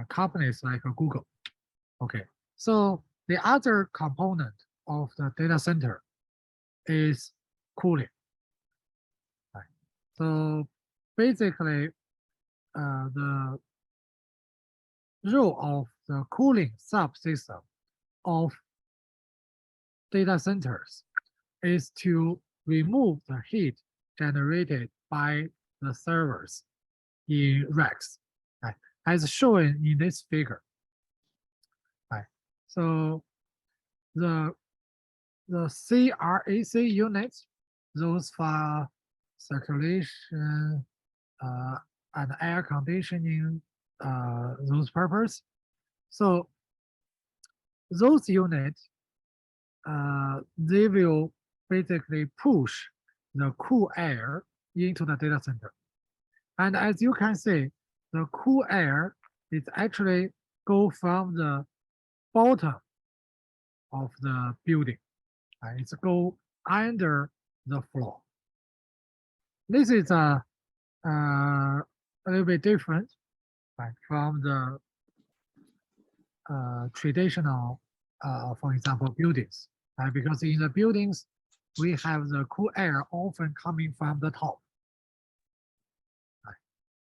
companies like Google. Okay, so the other component of the data center is cooling. Right? So basically, the role of the cooling subsystem of data centers is to remove the heat generated by the servers in racks, right, as shown in this figure. Right. So the CRAC units, those for circulation and air conditioning, those purpose. So those units, they will basically push the cool air into the data center. And as you can see, the cool air is actually go from the bottom of the building. Right? It's go under the floor. This is a little bit different, right, from the traditional, for example, buildings. Right? Because in the buildings, we have the cool air often coming from the top. Right?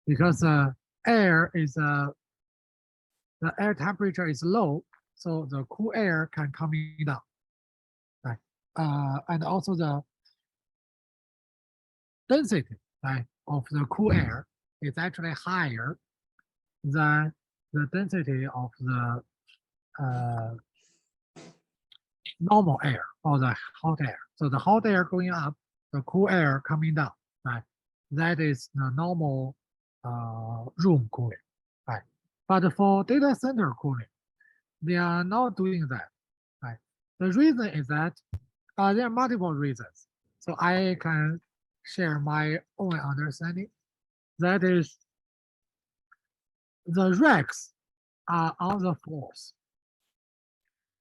Because air is the air temperature is low, so the cool air can coming down. Right? And also the density, right, of the cool air is actually higher than the density of the normal air or the hot air. So the hot air going up, the cool air coming down, right? That is the normal room cooling, right? But for data center cooling, they are not doing that, right? The reason is that there are multiple reasons. So I can share my own understanding. That is, the racks are on the floors,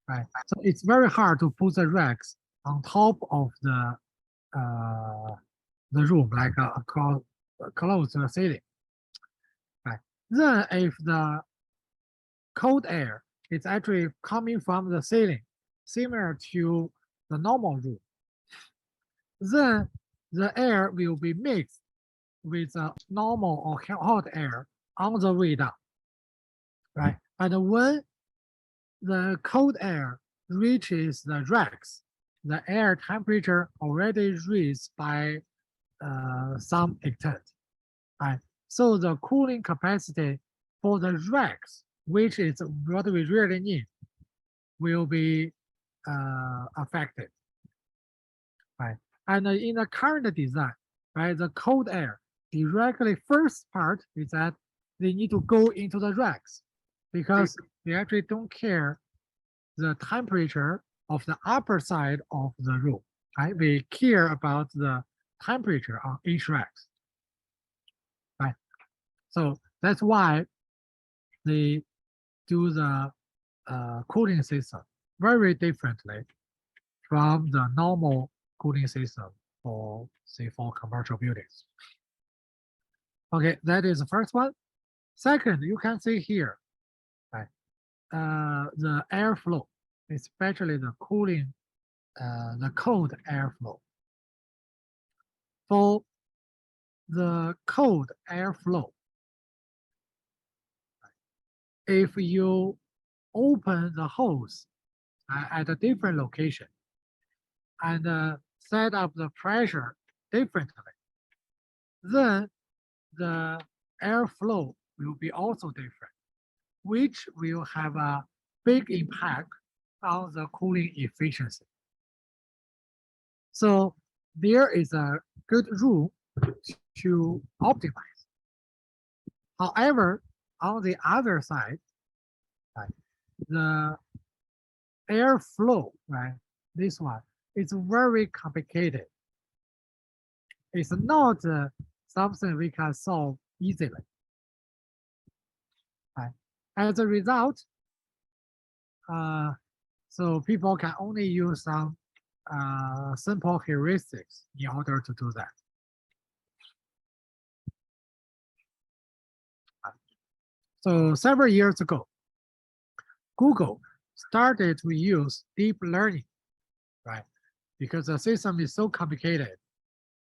right? So it's very hard to put the racks on top of the room, like close to the ceiling, right? Then if the cold air is actually coming from the ceiling, similar to the normal room, then the air will be mixed with the normal or hot air on the way down, right? And when the cold air reaches the racks, the air temperature already raised by some extent, right? So the cooling capacity for the racks, which is what we really need, will be affected, right? And in the current design, right, the cold air directly first part is that they need to go into the racks because they actually don't care the temperature of the upper side of the room, right? We care about the temperature on each rack, right? So that's why they do the cooling system very differently from the normal cooling system for, say, for commercial buildings. Okay, that is the first one. Second, you can see here, right, the airflow, especially the cooling, the cold airflow. For the cold airflow, if you open the hose at a different location and set up the pressure differently, then the airflow will be also different, which will have a big impact on the cooling efficiency. So there is a good rule to optimize. However, on the other side, right, the airflow, right, this one, it's very complicated. It's not something we can solve easily. Right? As a result, so people can only use some simple heuristics in order to do that. So several years ago, Google started to use deep learning, right? Because the system is so complicated,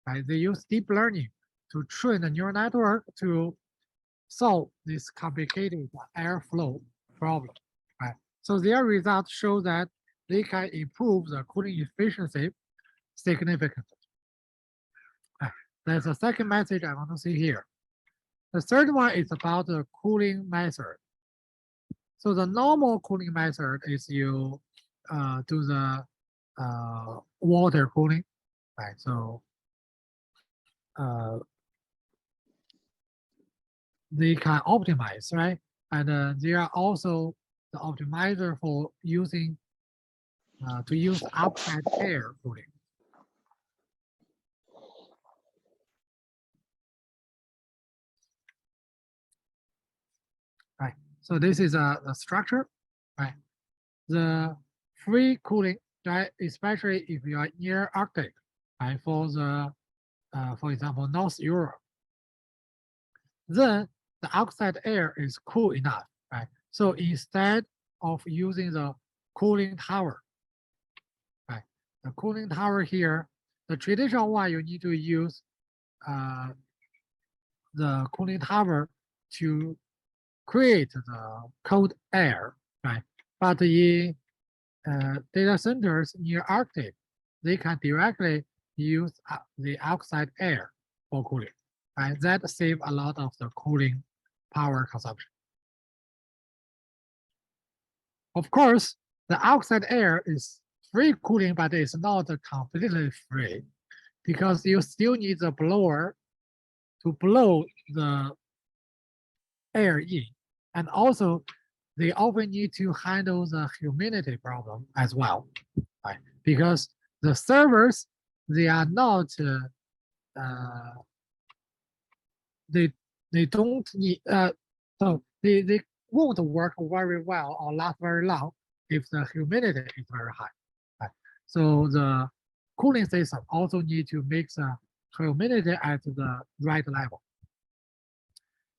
right? They use deep learning to train a neural network to solve this complicated airflow problem, right? So their results show that they can improve the cooling efficiency significantly. That's the second message I want to see here. The third one is about the cooling method. So the normal cooling method is you do the water cooling, right? So they can optimize, right? And they are also the optimizer for using to use outside air cooling. Right. So this is the structure, right? The free cooling, right? Especially if you are near Arctic, right? For example, North Europe, then the outside air is cool enough, right? So instead of using the cooling tower, right? The cooling tower here, the traditional one, you need to use the cooling tower to create the cold air, right? But in data centers near Arctic, they can directly use the outside air for cooling, right? That save a lot of the cooling power consumption. Of course, the outside air is free cooling, but it's not completely free because you still need the blower to blow the air in. And also, they often need to handle the humidity problem as well, right? Because the servers, they are not, they don't need, so they won't work very well or last very long if the humidity is very high, right? So the cooling system also need to make the humidity at the right level.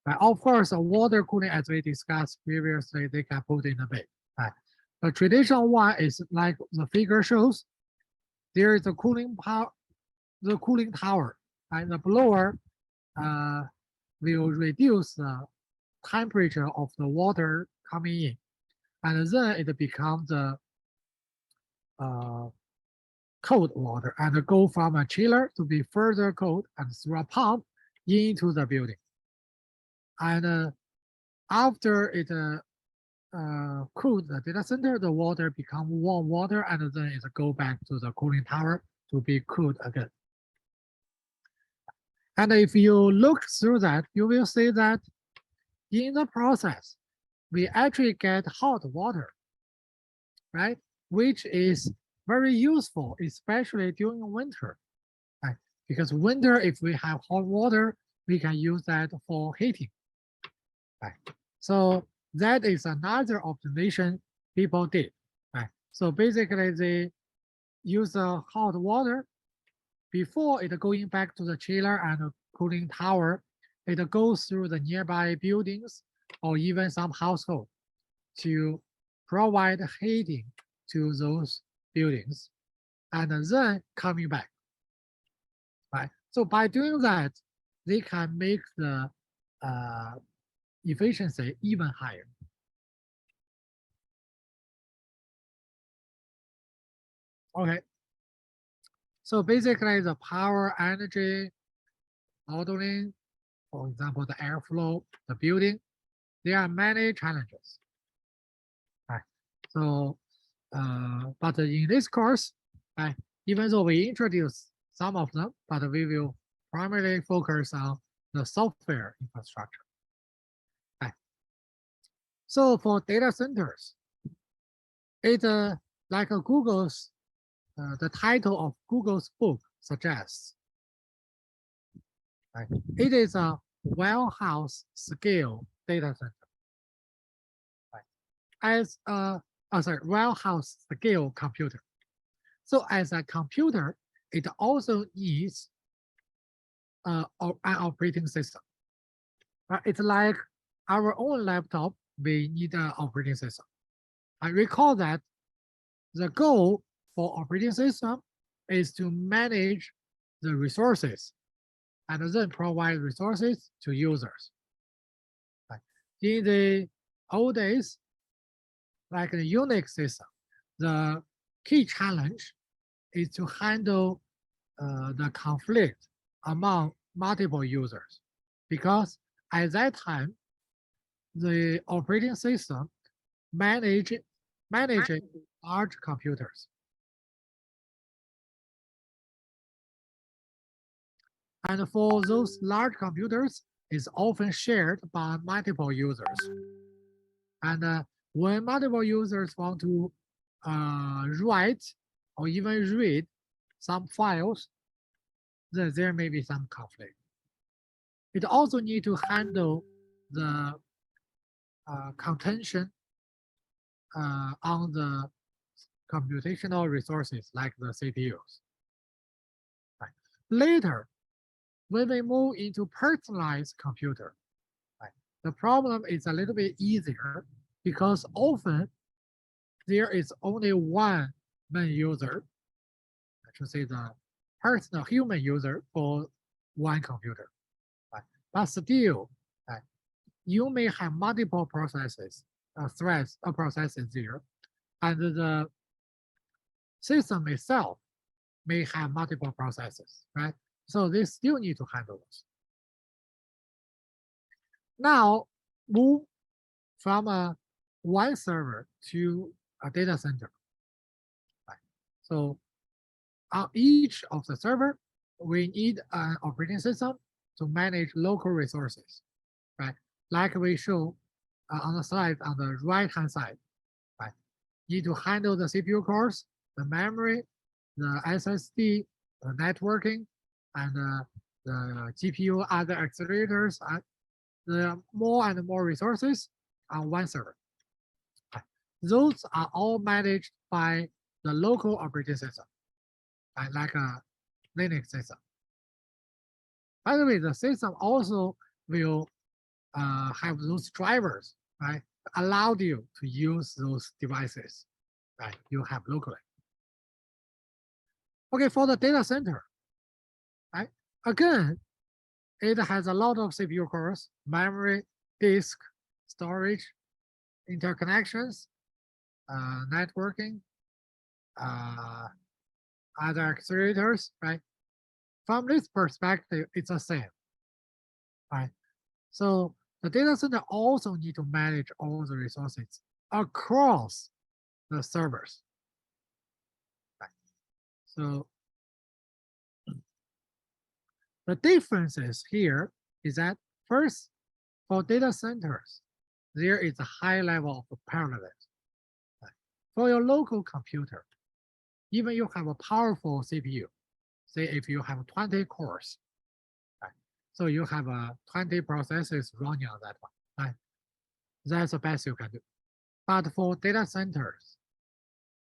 Right? Of course, water cooling, as we discussed previously, they can put in a bit. Right? The traditional one is like the figure shows. There is a cooling power, the cooling tower, and the blower will reduce the temperature of the water coming in, and then it becomes the cold water and go from a chiller to be further cold and through a pump into the building. And after it cooled the data center, the water become warm water, and then it go back to the cooling tower to be cooled again. And if you look through that, you will see that in the process, we actually get hot water, right? Which is very useful, especially during winter, right? Because winter, if we have hot water, we can use that for heating, right? So that is another observation people did, right? So basically, they use the hot water before it going back to the chiller and cooling tower. It goes through the nearby buildings or even some household to provide heating to those buildings, and then coming back, right? So by doing that, they can make the efficiency even higher. Okay. So basically the power energy modeling, for example, the airflow, the building, there are many challenges. Right. So, but in this course, right, even though we introduce some of them, but we will primarily focus on the software infrastructure. Right. So for data centers, it like Google's the title of Google's book suggests, right? It is a warehouse scale data center, right? As a warehouse scale computer. So as a computer, it also needs an operating system. Right? It's like our own laptop, we need an operating system. I recall that the goal for operating system is to manage the resources and then provide resources to users. In the old days, like the Unix system, the key challenge is to handle the conflict among multiple users, because at that time, the operating system managing large computers. And for those large computers, is often shared by multiple users. And when multiple users want to write or even read some files, then there may be some conflict. It also need to handle the contention on the computational resources like the CPUs. Right. Later, when we move into personalized computer, right, the problem is a little bit easier because often there is only one main user, I should say the personal human user for one computer. Right? But still, right, you may have multiple processes, threads or processes there, and the system itself may have multiple processes, right? So they still need to handle this. Now, move from one server to a data center. Right? So on each of the server, we need an operating system to manage local resources, right? Like we show on the slide on the right-hand side, right? Need to handle the CPU cores, the memory, the SSD, the networking, and the GPU, other accelerators, and the more and more resources on one server. Those are all managed by the local operating system, like a Linux system. By the way, the system also will have those drivers, right? Allow you to use those devices, right? You have locally. Okay, for the data center, right? Again, it has a lot of CPU cores, memory, disk, storage, interconnections, networking, other accelerators, right? From this perspective, it's the same, right? So the data center also need to manage all the resources across the servers. Right? So the differences here is that first, for data centers, there is a high level of parallelism. Right? For your local computer, even you have a powerful CPU, say if you have 20 cores, right? So you have 20 processes running on that one, right? That's the best you can do. But for data centers,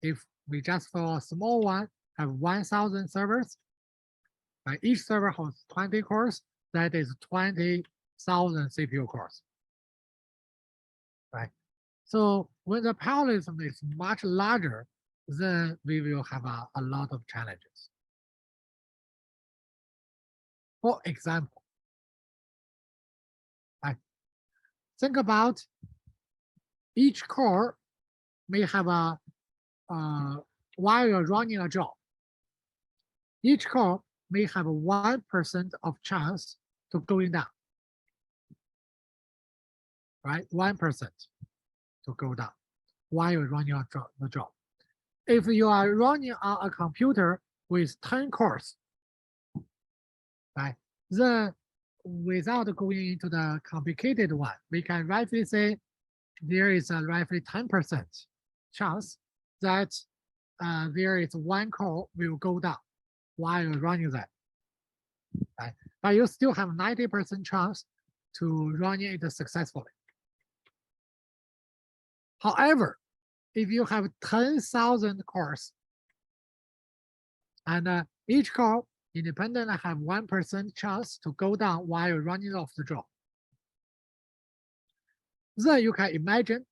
if we just for a small one have 1,000 servers, right? Each server has 20 cores, that is 20,000 CPU cores, right? So when the parallelism is much larger, then we will have a lot of challenges. For example, right? Think about each core may have while you're running a job, each core may have a 1% of chance to going down, right? 1% to go down while you're running the job. If you are running on a computer with 10 cores, right, then without going into the complicated one, we can roughly say there is a roughly 10% chance that there is one core will go down while you're running that. Right? But you still have 90% chance to run it successfully. However, if you have 10,000 cores and each core independently have 1% chance to go down while you're running off the job, then you can imagine